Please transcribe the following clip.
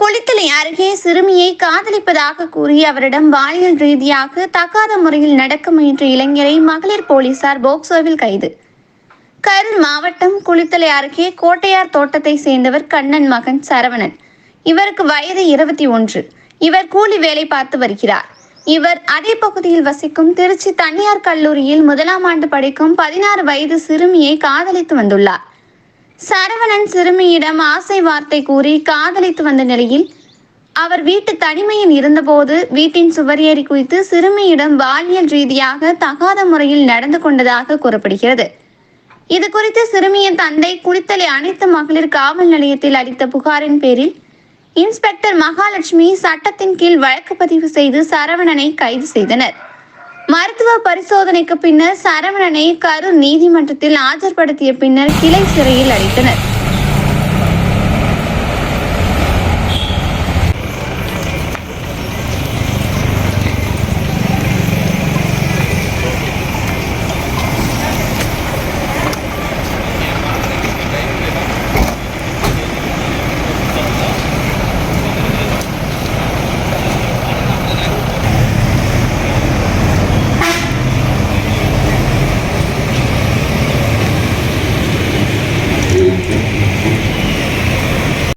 குளித்தலை அருகே சிறுமியை காதலிப்பதாக கூறி அவரிடம் பாலியல் ரீதியாக தகாத முறையில் நடக்க முயன்ற இளைஞரை மகளிர் போலீசார் போக்சோவில் கைது. கரூர் மாவட்டம் குளித்தலை அருகே கோட்டையார் தோட்டத்தை சேர்ந்தவர் கண்ணன் மகன் சரவணன். இவருக்கு வயது 21. இவர் கூலி வேலை பார்த்து வருகிறார். இவர் அதே பகுதியில் வசிக்கும் திருச்சி தனியார் கல்லூரியில் 1ஆம் ஆண்டு படிக்கும் 16 வயது சிறுமியை காதலித்து வந்துள்ளார். சரவணன் சிறுமியிடம் ஆசை வார்த்தை கூறி காதலித்து வந்த நிலையில் அவர் வீட்டு தனிமையில் இருந்தபோது வீட்டின் சுவர் ஏறி குதித்து சிறுமியிடம் பாலியல் ரீதியாக தகாத முறையில் நடந்து கொண்டதாக கூறப்படுகிறது. இது குறித்து சிறுமியின் தந்தை குளித்தலை அனைத்து மகளிர் காவல் நிலையத்தில் அளித்த புகாரின் பேரில் இன்ஸ்பெக்டர் மகாலட்சுமி சட்டத்தின் கீழ் வழக்கு பதிவு செய்து சரவணனை கைது செய்தனர். மருத்துவ பரிசோதனைக்கு பின்னர் சரவணனை கரூர் நீதிமன்றத்தில் ஆஜர்படுத்திய பின்னர் கிளை சிறையில் அடைத்தனர்.